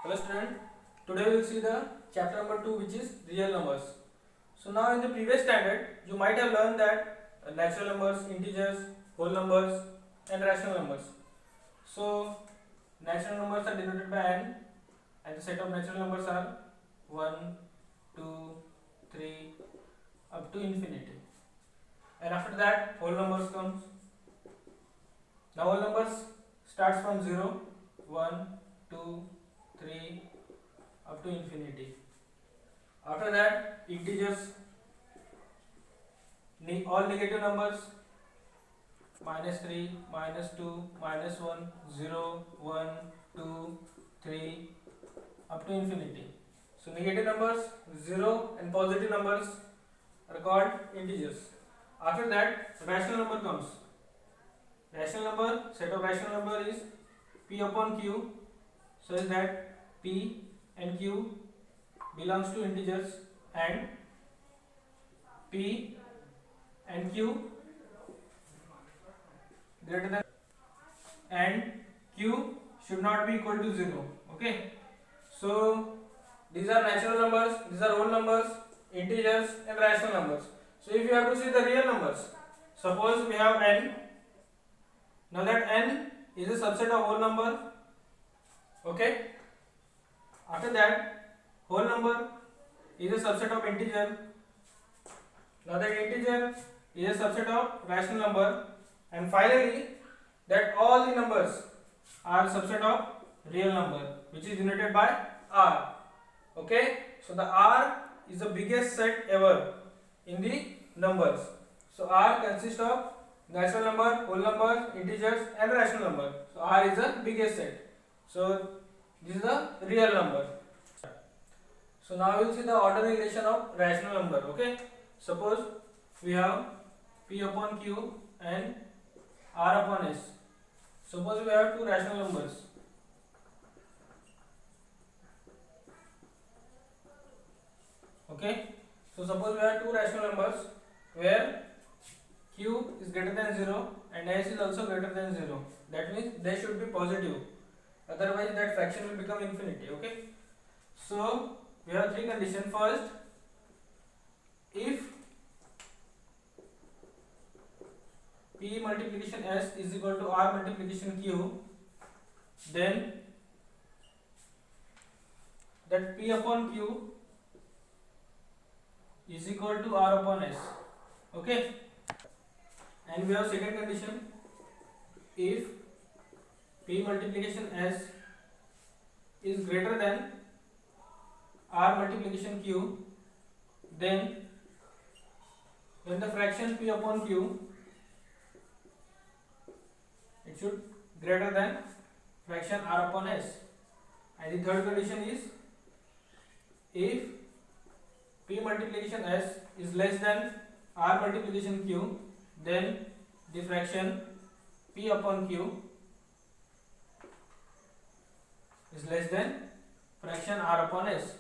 Hello student, today we will see the chapter number 2 which is real numbers. So now in the previous standard you might have learned that natural numbers, integers, whole numbers and rational numbers. So natural numbers are denoted by n and the set of natural numbers are 1, 2, 3 up to infinity. And after that whole numbers comes. Now whole numbers starts from 0, 1, 2, 3 up to infinity. After that integers, all negative numbers, -3, -2, -1, 0, 1, 2, 3 up to infinity. So negative numbers 0 and positive numbers are called integers. After that rational number comes. Rational number, set of rational number is p upon q, such that p and q belongs to integers and p and q greater than and q should not be equal to 0. Okay, so these are natural numbers, these are whole numbers, integers and rational numbers. So if you have to see the real numbers, suppose we have n. Now that n is a subset of whole number. Okay, after that whole number is a subset of integer. Now that integer is a subset of rational number, and finally that all the numbers are subset of real number, which is denoted by r. Okay, so the r is the biggest set ever in the numbers. So r consists of natural number, whole number, integers and rational number. So r is the biggest set. So this is the real number. So now we will see the order relation of rational number. Okay, suppose we have p upon q and r upon s. Suppose we have two rational numbers. Okay, so suppose we have two rational numbers where q is greater than 0 and s is also greater than 0. That means they should be positive, otherwise that fraction will become infinity. Okay, so we have three conditions. First, if p multiplication s is equal to r multiplication q, then that p upon q is equal to r upon s. Okay, and we have second condition. If p multiplication s is greater than r multiplication q, then when the fraction p upon q, it should greater than fraction r upon s. And the third condition is, if p multiplication s is less than r multiplication q, then the fraction p upon q is less than fraction r upon s.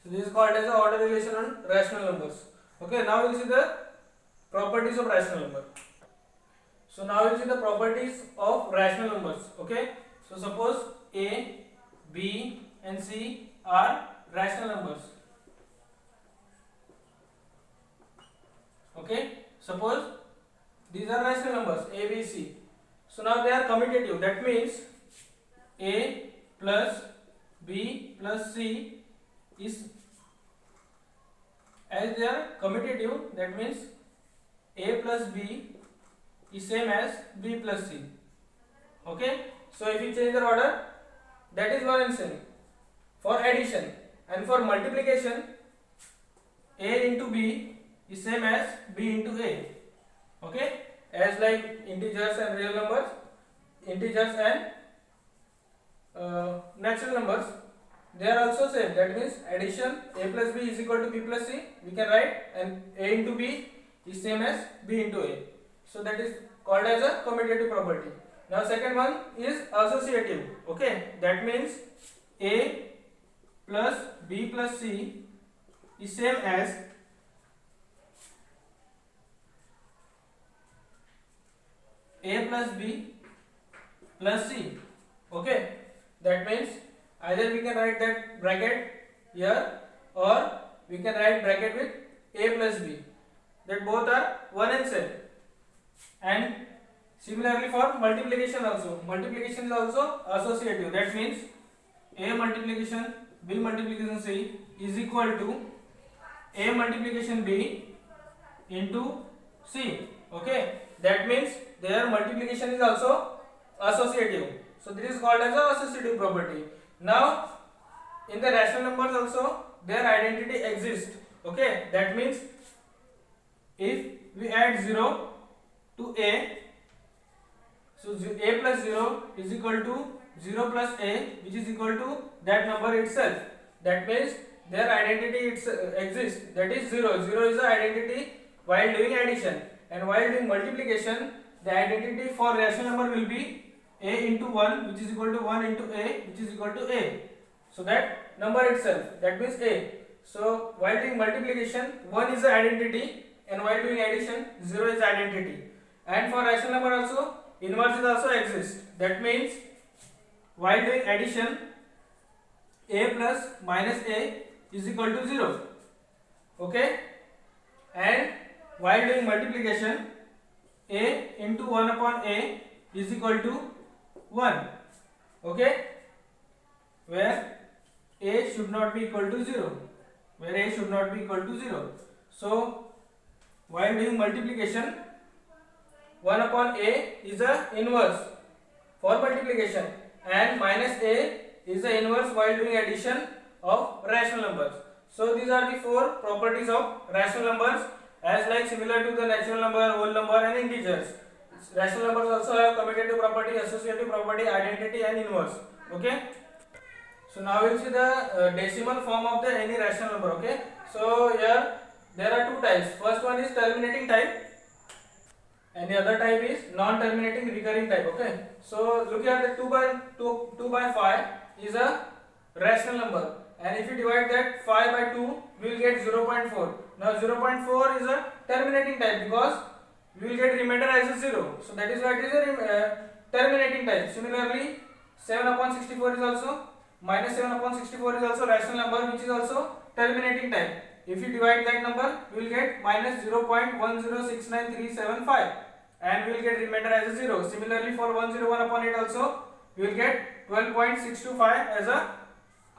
So this is called as the order relation on rational numbers. Okay, now we will see the properties of rational number. So now we will see the properties of rational numbers. Okay, so suppose a, b and c are rational numbers. Okay, suppose these are rational numbers a, b, c. So now they are commutative. That means a plus b plus c is, as they are commutative, that means a plus b is same as b plus c. Okay, so if you change the order, that is one and same. For addition and for multiplication, a into b is same as b into a. Okay, as like integers and real numbers, integers and natural numbers, they are also same. That means addition a plus b is equal to b plus c, we can write, and a into b is same as b into a. So that is called as a commutative property. Now second one is associative. Okay, that means a plus b plus c is same as a plus b plus c. Okay, that means Either we can write that bracket here, or we can write bracket with a plus b, that both are one and same. And similarly for multiplication also, multiplication is also associative. That means a multiplication b multiplication c is equal to a multiplication b into c. Okay, that means their multiplication is also associative. So this is called as a associative property. Now in the rational numbers also their identity exists. Okay, that means if we add 0 to a, so a plus 0 is equal to 0 plus a, which is equal to that number itself. That means their identity exists, that is 0. 0 is the identity while doing addition, and while doing multiplication the identity for rational number will be a into 1, which is equal to 1 into a, which is equal to a. So that number itself, that means a. So while doing multiplication 1 is the identity, and while doing addition 0 is identity. And for rational number also inverse is also exists. That means while doing addition a plus minus a is equal to 0. Okay, and while doing multiplication a into 1 upon a is equal to 1. Okay, where a should not be equal to 0, where a should not be equal to 0. So while doing multiplication 1 upon a is the inverse for multiplication, and minus a is the inverse while doing addition of rational numbers. So these are the four properties of rational numbers, as like similar to the natural number, whole number and integers. Rational numbers also have commutative property, associative property, identity and inverse. Okay, so now we'll see the decimal form of the any rational number. Okay, so here there are two types. First one is terminating type, and the other type is non-terminating recurring type. Okay, so look here, the 2 by 5 is a rational number, and if you divide that 5 by 2 we will get 0.4. Now 0.4 is a terminating type because we will get remainder as a 0, so that is why it is a terminating type. Similarly 7 upon 64 is also, minus 7 upon 64 is also rational number, which is also terminating type. If you divide that number, we will get minus 0.1069375, and we will get remainder as a 0. Similarly for 101 upon 8 also, we will get 12.625 as a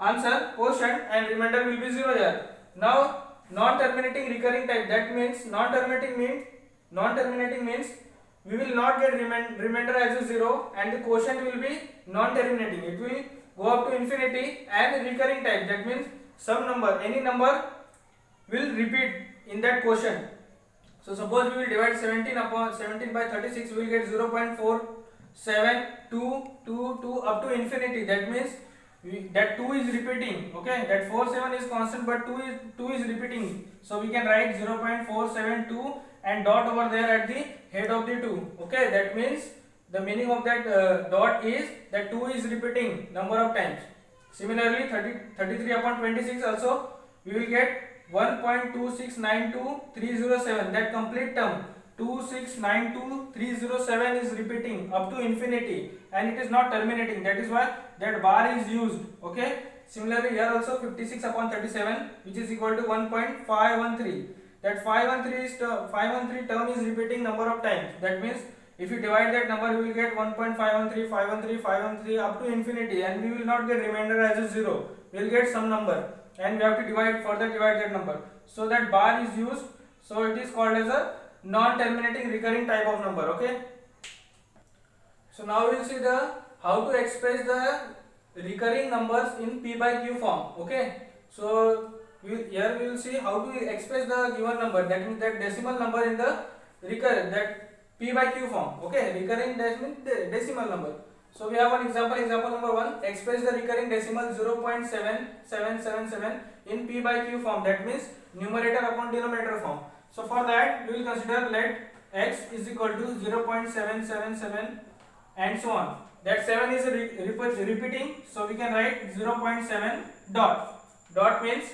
answer quotient, and remainder will be 0 here. Now non-terminating recurring type, that means non-terminating means we will not get remainder as a 0, and the quotient will be non-terminating. It will go up to infinity. And recurring type, that means some number, any number will repeat in that quotient. So suppose we will divide 17 by 36, we will get 0.4722 up to infinity. That means that 2 is repeating. Okay, that 47 is constant, but 2 is repeating. So we can write 0.472 and dot over there at the head of the 2. Okay, that means the meaning of that dot is that 2 is repeating number of times. Similarly 33 upon 26 also we will get 1.2692307, that complete term 2692307 is repeating up to infinity, and it is not terminating. That is why that bar is used. Okay, similarly here also 56 upon 37, which is equal to 1.513. That 513 term is repeating number of times. That means if you divide that number, we will get 1.513, 513, 513 up to infinity, and we will not get remainder as a 0. We will get some number, and we have to further divide that number. So that bar is used. So it is called as a non-terminating recurring type of number. Okay. So now we will see how to express the recurring numbers in p by q form. Okay. So here we will see how to express the given number, that means that decimal number in the that p by q form. Okay, recurring decimal number. So we have one example number 1. Express the recurring decimal 0.7777 in p by q form, that means numerator upon denominator form. So for that we will consider let x is equal to 0.777 and so on. That 7 is repeating, so we can write 0.7 dot means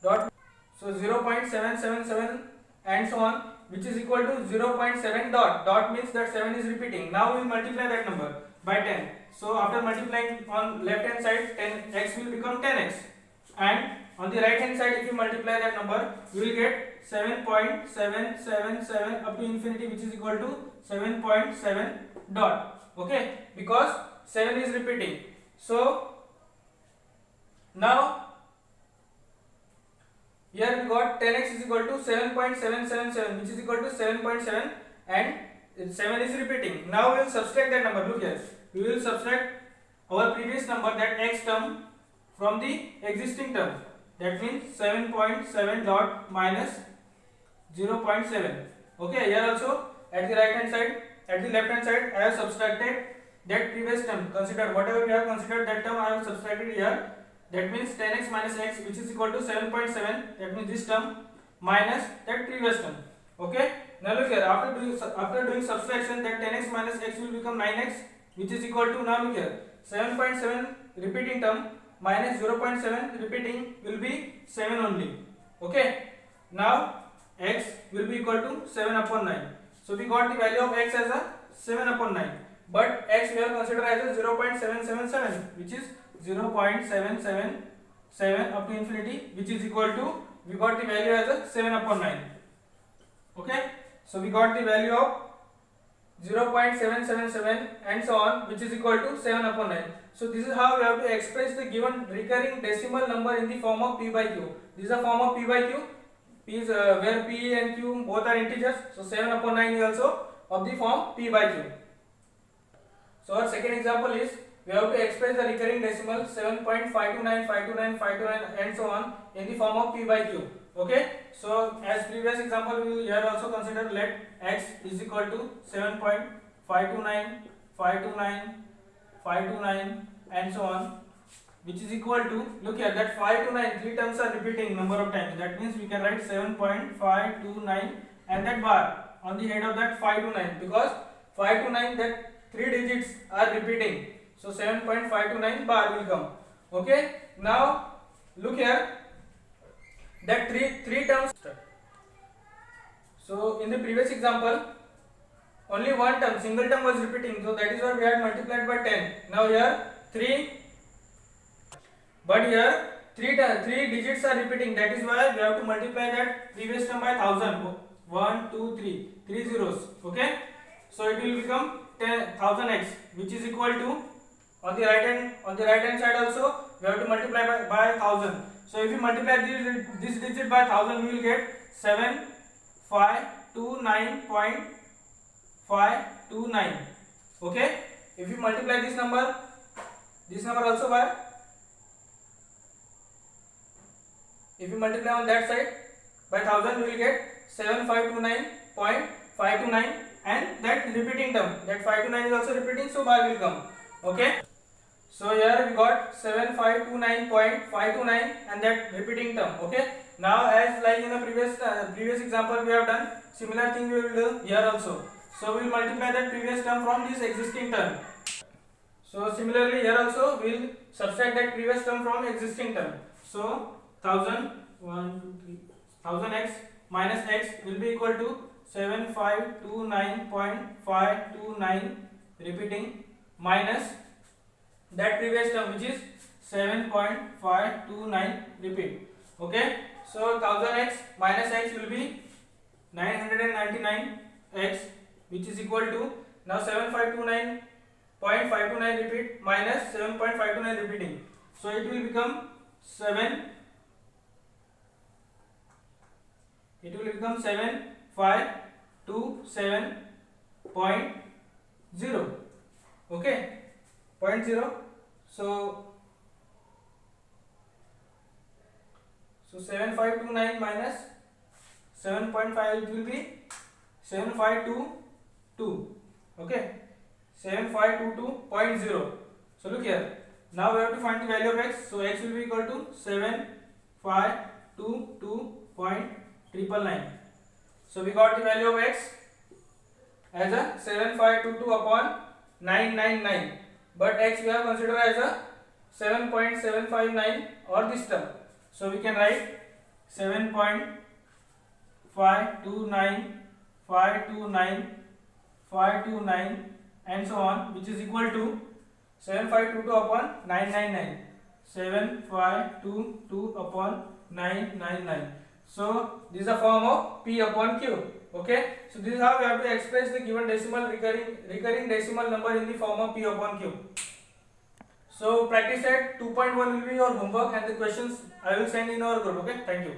dot, so 0.777 and so on, which is equal to 0.7 dot means that 7 is repeating. Now we will multiply that number by 10. So after multiplying on left hand side, 10x will become 10x, and on the right hand side if you multiply that number, you will get 7.777 up to infinity, which is equal to 7.7 dot. Okay, because 7 is repeating. So now here we got 10x is equal to 7.777, which is equal to 7.7, and 7 is repeating. Now we will subtract that number. Look here, we will subtract our previous number, that x term, from the existing term. That means 7.7 dot minus 0.7. Okay, here also at the right hand side, at the left hand side, I have subtracted that previous term. Consider whatever we have considered that term, I have subtracted here. That means 10x minus x, which is equal to 7.7. That means this term minus that previous term. Okay. Now look here. After doing subtraction, that 10x minus x will become 9x, which is equal to, now look here, 7.7 repeating term minus 0.7 repeating will be 7 only. Okay. Now x will be equal to 7 upon 9. So we got the value of x as a 7 upon 9. But x we have considered as a 0.777, which is 0.777 up to infinity, which is equal to, we got the value as a 7 upon 9. Okay. So we got the value of 0.777 and so on, which is equal to 7 upon 9. So this is how we have to express the given recurring decimal number in the form of p by q. This is a form of p by q. P is where p and q both are integers. So 7 upon 9 is also of the form p by q. So our second example is, we have to express the recurring decimal 7.529 and so on in the form of p by q. Okay. So as previous example, we will here also consider, let x is equal to 7.529 and so on, which is equal to, look here, that 5 to 9, 3 terms are repeating number of times. That means we can write 7.529 and that bar on the head of that 5 to 9, because 5 to 9, that 3 digits are repeating. So 7.529 bar will come. Okay. Now look here, that three terms. So in the previous example, only one term, single term was repeating. So that is why we had multiplied by 10. Now here 3, but here 3 digits are repeating. That is why we have to multiply that previous term by 1000. 1, 2, 3, 3 zeros. Okay. So it will become 1000x, which is equal to, on the right hand side also we have to multiply by 1000. So if you multiply this digit by 1000, we will get 7529.529. Okay. If you multiply this number also by, if you multiply on that side by 1000, we will get 7529.529, and that repeating term, that 529 is also repeating, so bar will come. Okay. So here we got 7529.529 and that repeating term. Okay. Now as like in the previous example we have done, similar thing we will do here also. So we will multiply that previous term from this existing term. So similarly here also we will subtract that previous term from existing term. So 1000x minus x will be equal to 7529.529 repeating minus that previous term, which is 7.529 repeat. Okay. So 1000x minus x will be 999x, which is equal to, now 7529.529 repeat minus 7.529 repeating. So it will become 7527.0. Okay. 0.0. So 7529 minus 7.5, it will be 7522. Okay. 7522.0. So look here. Now we have to find the value of x. So x will be equal to 7522.999. So we got the value of x as a 7522 upon 999. But x we have considered as a 7.759 or this term. So we can write 7.529 and so on, which is equal to 7522 upon 999. 7522 upon 999. So this is a form of P upon Q. Okay. So this is how we have to express the given decimal recurring decimal number in the form of P upon Q. So practice set 2.1 will be your homework, and the questions I will send in our group. Okay. Thank you.